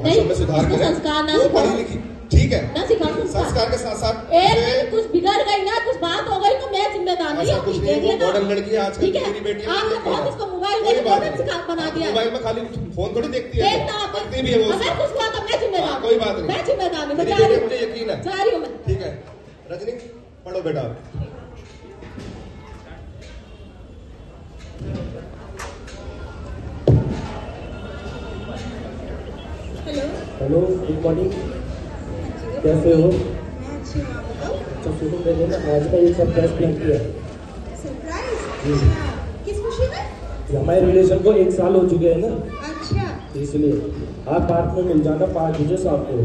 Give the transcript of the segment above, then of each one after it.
में सुधार करें। संस्कार ना पढ़ी लिखी ठीक है ना सिखा, संस्कार के साथ साथ एक कुछ बिगड़ गई ना, कुछ बात हो गई तो मैं जिम्मेदार नहीं हूँ। कुछ नहीं, मॉडर्न लड़की है आजकल की बेटी है, आपने बहुत उसको मोबाइल दे बना दिया। मोबाइल में खाली फोन थोड़ी देखती है, देखती भी है वो। अगर कुछ हुआ तो मैं जिम्मेदार, कोई बात नहीं, मैं जिम्मेदार नहीं, मैं जा रही हूँ, मुझे यकीन है, जा रही हूँ मैं। ठीक है रजनी पढ़ो बेटा। हेलो गुड मॉर्निंग, कैसे हो? मैं अच्छी हूँ, आप बताओ। अच्छा सुनो, मैंने ना आज का एक सरप्राइज प्लान किया। सरप्राइज? अच्छा, किस खुशी में? हमारे रिलेशन को 1 साल हो चुके हैं ना, अच्छा इसलिए आप पार्क में मिल जाना 5 बजे शाम को।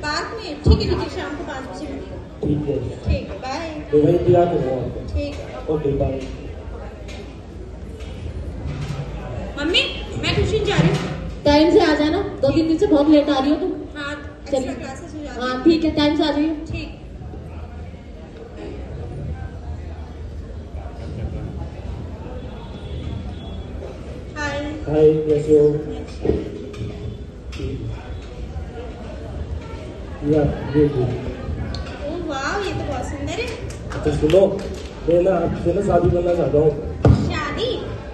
पार्क में? ठीक है ठीक है, शाम को 5 बजे मिलेगा। ठीक है ठीक है, बाय। तो वही इंतजार करूँगा आपको। ठीक है, ओके बाय। मम्मी मैं ट्यूशन जा रही हूँ। टाइम से आ जाना, 2-3 दिन से बहुत लेट आ रही हो तुम। हाँ, चलिए। एक्स्ट्रा क्लासेस हो जाती हैं। हाँ ठीक है, टाइम से आ जाइए। ठीक। हाय। हाय कैसे हो? या ये ओह वाह, ये तो बहुत सुंदर है। अच्छा सुनो, मैं ना आपसे ना शादी करना चाहता हूँ। शादी?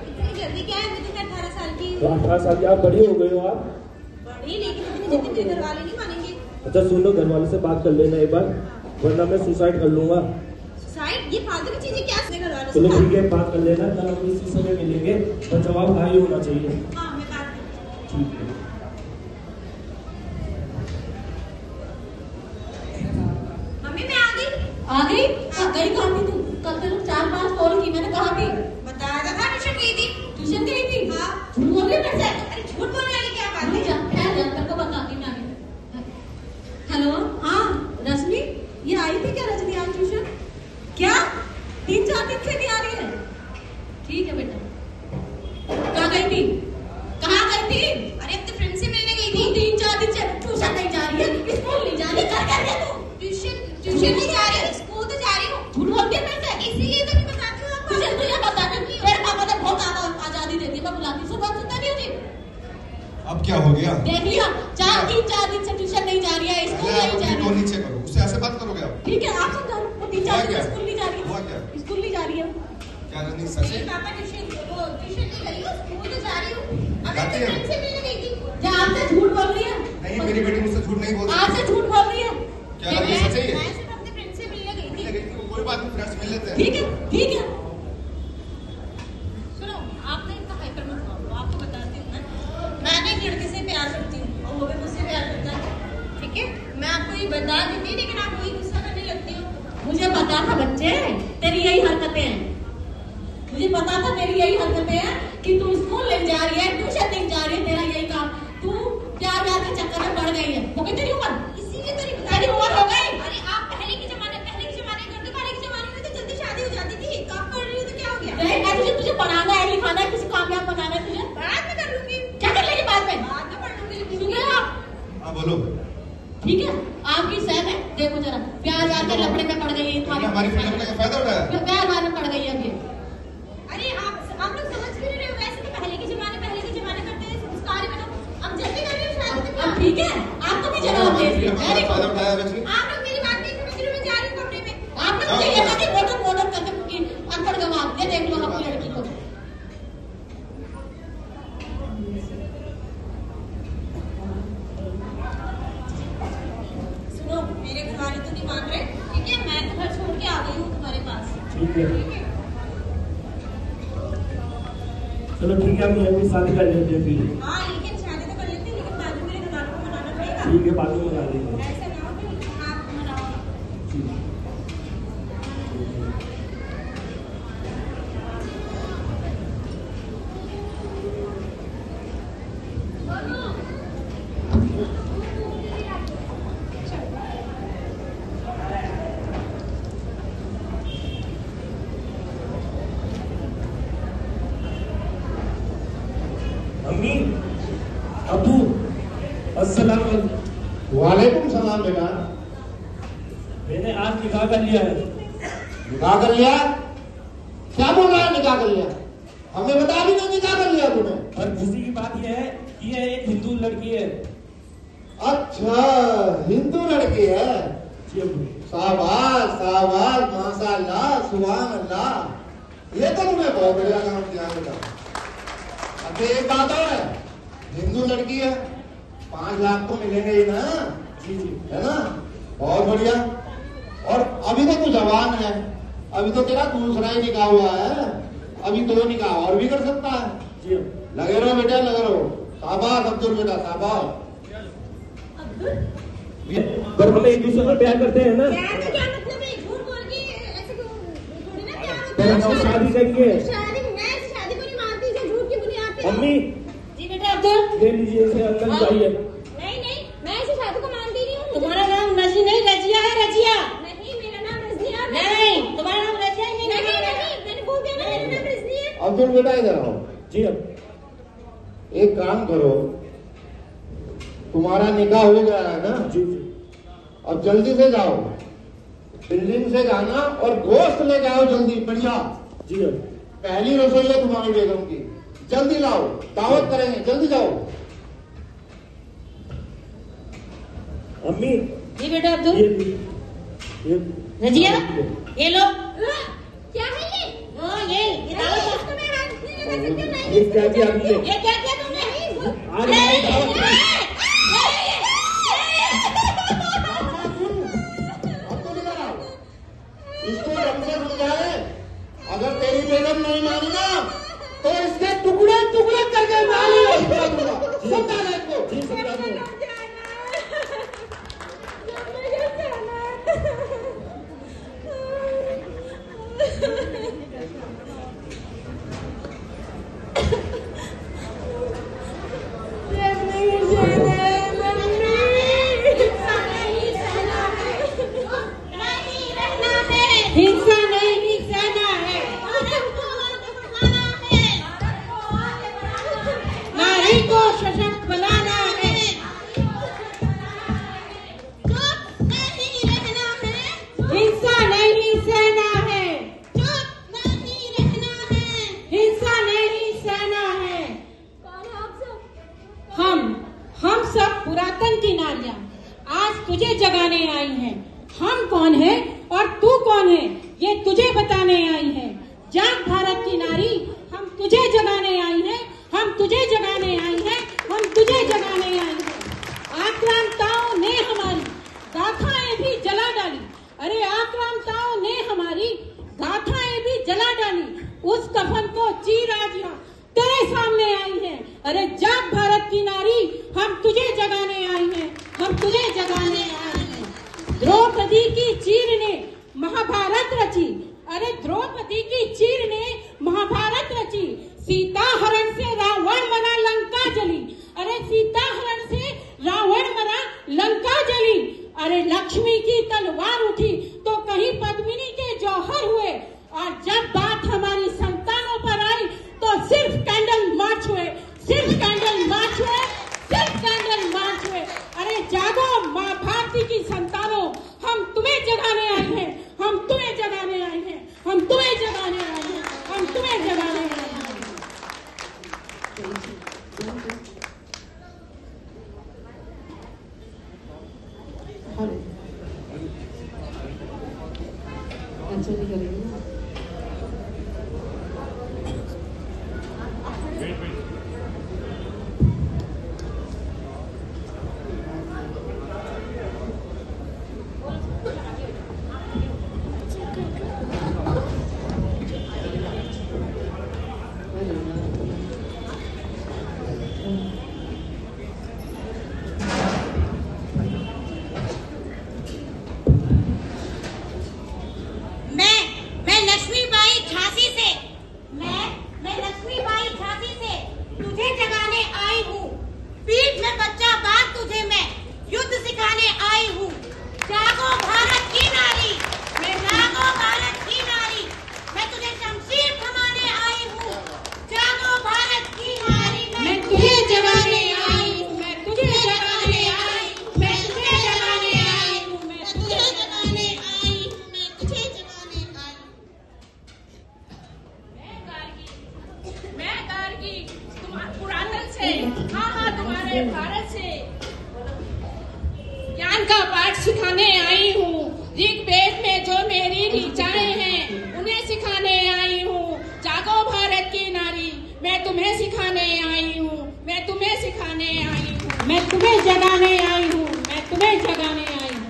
इतनी जल्दी क्या है? मैं तो 18 साल की तो हूँ। 18 साल की आप बड़ी हो गई हो आप। बड़ी, लेकिन इतनी जल्दी मेरे घर वाले नहीं मानेंगे। अच्छा सुनो, घर वालों से बात कर लेना एक बार, वरना मैं सुसाइड कर लूंगा। सुसाइड? ये फालतू की चीजें क्या अपने घर वालों से? चलो ठीक है, बात कर लेना, कल हम इसी समय मिलेंगे, पर जवाब हाँ ही होना चाहिए। हाँ मैं बात करती हूँ। ठीक है। मम्मी मैं आ गई। आ गई? गई कहाँ थी तू? कल तेरे 4-5 कॉल की मैंने, कहा थी? बताया था ट्यूशन गई थी। ट्यूशन गई थी? हाँ। झूठ बोल रही है मेरे से? अरे झूठ बोलने वाली क्या बात नहीं है? जा, ठहर जा, तेरे को बताती मैं आगे। हेलो, हाँ रश्मि, ये आई थी क्या रजनी आज ट्यूशन? क्या 3-4 दिन से नहीं आ रही है? ठीक है बेटा। कहाँ गई थी? कहाँ गई थी? अरे अपने फ्रेंड से मिलने गई तू थी। 3-4 दिन से ट्यूशन नहीं जा रही है, स्कूल नहीं जा रही, क्या कर रही है तू? ट्यूशन नहीं जा रही, स्कूल तो जा रही हूँ। झूठ बोलती है मेरे से? इसीलिए तो मैं बताती हूँ आपको। तुझे बताते मेरे पापा ने बहुत आजादी देती है, मैं बुलाती हूँ, सुबह सुनता नहीं होती। अब क्या हो गया? देख लिया, 3-4 दिन से ट्यूशन नहीं जा रही है, स्कूल नहीं जा रही है। नीचे करो, उससे ऐसे बात करोगे आप? ठीक है, आप समझाओ, वो 3-4 दिन से स्कूल नहीं जा रही हुआ है, क्या? स्कूल नहीं जा रही है। क्या रजनी सच है? पापा ट्यूशन नहीं गई हूँ, स्कूल तो जा रही हूँ। अब जाती अपने है? फ्रेंड से मिलने गई थी। क्या आपसे झूठ बोल रही है? नहीं मेरी बेटी मुझसे झूठ नहीं बोल आपसे झूठ बोल रही है? क्या रजनी सच है ये? मैं सिर्फ अपने फ्रेंड से मिलने गई थी। कोई बात नहीं, फ्रेंड्स मिल लेते हैं। ठीक है, ठीक है। सुनो, आप ना इतना हाइपर मत हो, आपको बताती हूँ मैं ना एक लड़के से प्यार करती हूँ और वो भी मुझसे प्यार करता है। ठीक है, मैं आपको ये बता देती, लेकिन आप वही गुस्सा करने लगती हो। मुझे पता था बच्चे, तेरी यही हरकतें हैं। मुझे पता था तेरी यही हरकतें हैं कि तू स्कूल नहीं जा रही है, ट्यूशन नहीं जा रही है, तेरा यही काम। तू प्यार के चक्कर में पड़ गई है। वो कितनी उम्र? इसीलिए तो नहीं बता तेरी रही उम्र हो गई? अरे आप पहले के जमाने करते, पहले के जमाने में तो जल्दी शादी हो जाती थी। तो आप कर रही हो तो क्या हो गया? तुझे पढ़ाना है, लिखाना है, किसी कामयाब बनाना है तुझे। बाद में कर लूंगी। क्या कर लेगी बाद में? बाद में पढ़ लूंगी। सुन रहे हो आप? हाँ बोलो। ठीक है, आपकी सहन है, देखो जरा, प्यार के लपड़े में पड़ गई है तुमने हमारी फ्रीडम का फायदा उठाया? प्यार में पड़ गई है अभी। अरे आप लोग समझ भी नहीं रहे हो। वैसे तो पहले के जमाने करते थे, संस्कार में तो अब जल्दी कर रही हो शादी तो क्या? अब ठीक है, आपको भी जवाब दे दी। वेरी फायदा गुड। उठाया रजनी? आप लोग मेरी बात नहीं समझ रहे हो। मैं जा रही हूँ कमरे में। आपने मुझे ये कहा कि मॉडर्न करके अनपढ़ गवाह, ये देख लो अपनी लड़की को। सुनो, मेरे घर वाले तो नहीं मान रहे। ठीक है, मैं तो घर छोड़ के आ गई हूँ तुम्हारे पास। ठीक है, चलो ठीक है, हम यहीं शादी कर लेते हैं फिर। हाँ लेकिन शादी तो कर लेते हैं, लेकिन बाद में मेरे घर वालों को मनाना पड़ेगा। ठीक है, बाद में बना लेंगे। ऐसा ना हो कि आप मनाओ। ठीक है। अम्मी, अबू, अस्सलाम वालेकुम। वालेकुम सलाम बेटा। मैंने आज निकाह कर लिया है। निकाह कर लिया? क्या बोल रहा है निकाह कर लिया? हमें बता भी नहीं निकाह कर लिया तूने। और खुशी की बात यह है कि यह एक हिंदू लड़की है। अच्छा, हिंदू लड़की है। जी अब्बू। शाबाश शाबाश, माशाअल्लाह, सुभान अल्लाह। ये तो तुमने बहुत बढ़िया काम किया बेटा। अच्छा एक बात और है, हिंदू लड़की है, 5 लाख तो मिलेंगे ही ना। जी जी। है ना, बहुत बढ़िया। और अभी तो तू जवान है, अभी तो तेरा दूसरा ही निकाह हुआ है, अभी 2 निकाह और भी कर सकता है। जी अब्बू। लगे रहो बेटा, लगे रहो। शाबाश अब्दुल बेटा, शाबाश। पर हम एक दूसरे को प्यार करते हैं ना, प्यार का क्या मतलब है? झूठ बोल के ऐसे क्यों? थोड़ी ना प्यार होता पर है। हम शादी करेंगे। शादी, मैं इस शादी को नहीं मानती जो झूठ की बुनियाद पे। मम्मी जी बेटा अब्दुल। ले लीजिए इसे, अंकल चाहिए। नहीं, मैं इस शादी को मानती नहीं हूँ। तुम्हारा नाम नजी नहीं, रजिया है, रजिया। नहीं, मेरा नाम रजिया है। नहीं, तुम्हारा नाम रजिया ही नहीं। नहीं, मैंने बोल दिया ना, मेरा नाम रजनी है। अब्दुल बेटा इधर आओ। जी अब एक काम करो, तुम्हारा निकाह हो गया है ना, जी जी। अब जल्दी से जाओ, बिल्डिंग से जाना और गोश्त ले जाओ जल्दी, बढ़िया। जी अब पहली रसोई है तुम्हारी बेगम की, जल्दी लाओ, दावत करेंगे, जल्दी जाओ। अम्मी जी बेटा अब्दुल। ये रजिया, ये लो। क्या है ये? ये दावत तो मैं ये क्या किया आपने? ये क्या किया तुमने? आज हमारी दावत में अब्दुल इधर आओ, इसको ढंग से समझाए, अगर तेरी बेगम नहीं मानी ना तो इसके टुकड़े टुकड़े करके मारूंगा। समझा ना इसको। जी समझा दो। हिंसा नहीं सहना है, नारी को सशक्त बनाना है, हिंसा नहीं सहना है, हिंसा नहीं सहना है। हम सब पुरातन की नारियां आज तुझे जगाने आई हैं। हम कौन है और तू कौन है ये तुझे बताने आई है। जाग भारत की नारी, हम तुझे जगाने आई हैं, हम तुझे जगाने आई हैं, हम तुझे जगाने आई हैं। आक्रांताओं ने हमारी गाथाएं भी जला डाली, अरे आक्रांताओं ने हमारी गाथाएं भी जला डाली, उस कफन को चीर आज यहाँ तेरे सामने आई है। अरे जाग भारत की नारी, हम तुझे जगाने आई हैं, हम तुझे जगाने आई हैं। द्रौपदी की चीर ने महाभारत रची, अरे द्रौपदी की चीर ने महाभारत रची। सीता हरण से रावण मरा, लंका जली, अरे सीता हरण से रावण मरा, लंका जली। अरे लक्ष्मी की तलवार उठी तो कहीं पद्मिनी के जौहर हुए, और जब बात हमारी संतानों पर आई तो सिर्फ कैंडल मार्च हुए, सिर्फ कैंडल मार्च हुए, सिर्फ कैंडल मार्च हुए। अरे जागो माँ भारती की संतानों, हम तुम्हें जगाने आए हैं, हम तुम्हें जगाने आए हैं, हम तुम्हें जगाने आए हैं, हम तुम्हें जगाने आए हैं। ज्ञान का पाठ सिखाने आई हूँ। ऋग्वेद में जो मेरी ऋचाएं हैं उन्हें सिखाने आई हूँ। जागो भारत की नारी, मैं तुम्हें सिखाने आई हूँ, मैं तुम्हें सिखाने आई हूँ, मैं तुम्हें जगाने आई हूँ, मैं तुम्हें जगाने आई हूँ।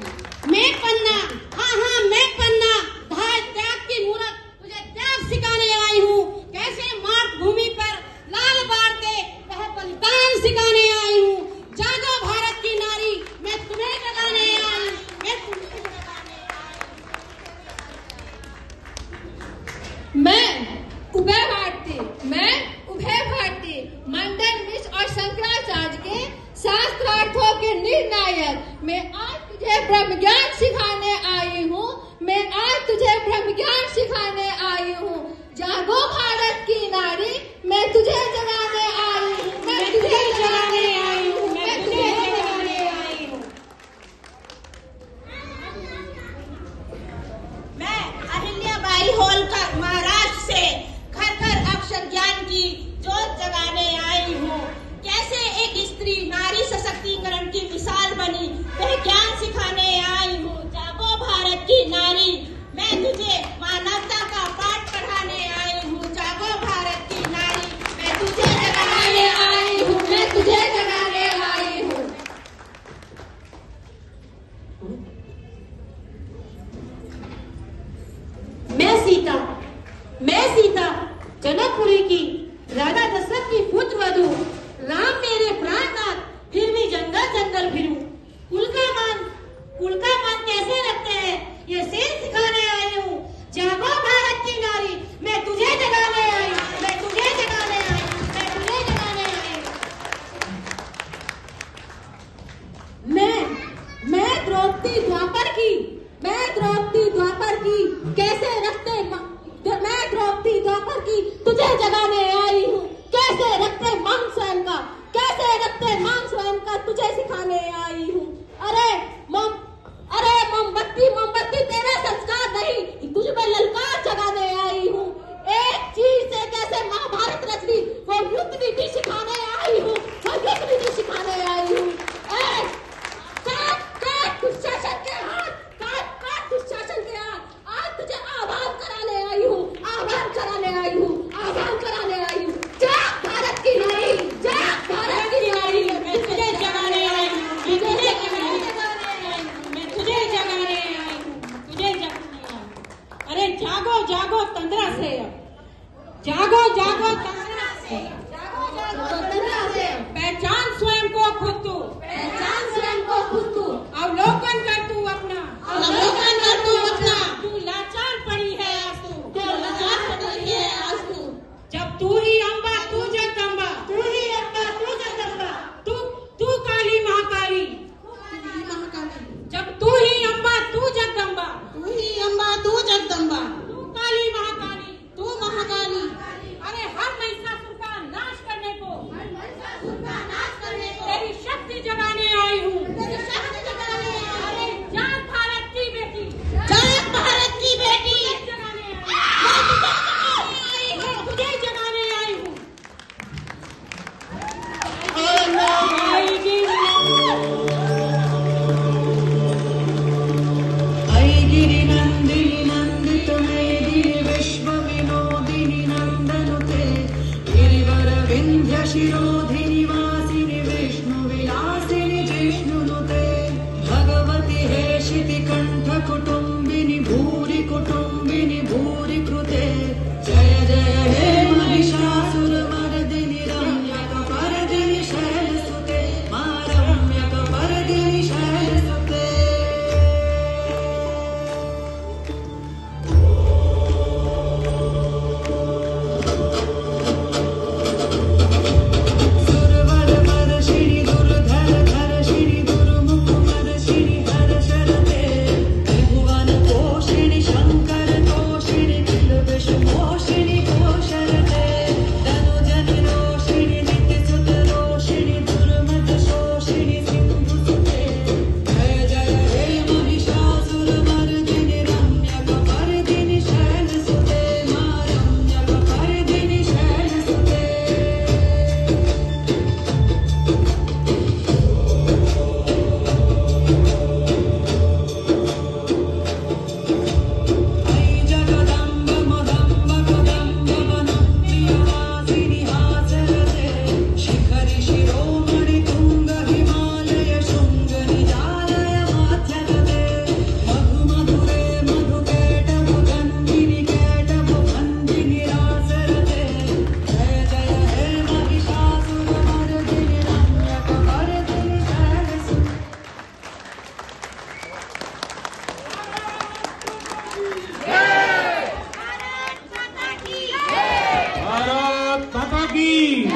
मैं पन्ना, हाँ मैं पन्ना, धार त्याग की मूरत, तुझे त्याग सिखाने आई हूँ। कैसे मात भूमि पर लाल बारते वह बलिदान सिखाने आई हूँ। जागो भारत की नारी, मैं तुम्हें जगाने आई हूँ, मैं तुम्हें जगाने आई हूँ। मैं उभय भारती मंडन मिश्र और शंकराचार्य के शास्त्रार्थों के निर्णायक, मैं आज तुझे ब्रह्म ज्ञान सिखाने आई हूँ, मैं आज तुझे ब्रह्म ज्ञान सिखाने आई हूँ। जागो भारत की नारी, मैं तुझे जगाने आई हूँ, मैं तुझे जगाने आई हूँ, मैं तुझे जगाने आई हूँ। मैं अहिल्याबाई होलकर महाराष्ट्र से घर घर अक्षर ज्ञान की जोत जगाने आई हूँ। कैसे एक स्त्री नारी सशक्तिकरण की मिसाल बनी, वह ज्ञान सिखाने आई हूँ। जागो भारत की नारी, मैं तुझे मानवता का पाठ पढ़ाने आई हूँ। जागो भारत की नारी, मैं तुझे जगाने आई हूँ, मैं तुझे जगाने आई हूँ। मैं सीता जनकपुरी की राजा दशरथ की पुत्र वधू, राम मेरे प्राणनाथ, फिर भी जंगल जंगल फिरूं। कुल का मान कैसे रखते हैं, ये शेर सिखाने आई हूँ। जागो भारत की नारी, मैं तुझे जगाने आई, मैं तुझे जगाने आई, मैं तुझे जगाने आई। मैं द्रौपदी द्वापर की कैसे रखते, मैं द्रौपदी द्वापर की तुझे जगाने आई हूँ। कैसे रखते मान स्वयं का, कैसे रखते मान स्वयं का, तुझे सिखाने आई हूँ। अरे मोमबत्ती तेरा संस्कार नहीं, तुझ में ललकार जगाने आई हूँ। एक चीज से कैसे महाभारत रच दी, वो युद्ध नीति सिखाने आई हूँ, वो युद्ध नीति सिखाने आई हूँ। काट दुशासन के हाथ, काट दुशासन के हाथ। आज तुझे आह्वान कराने आई हूँ, आह्वान कराने आई हूँ, आह्वान कराने आई हूँ। की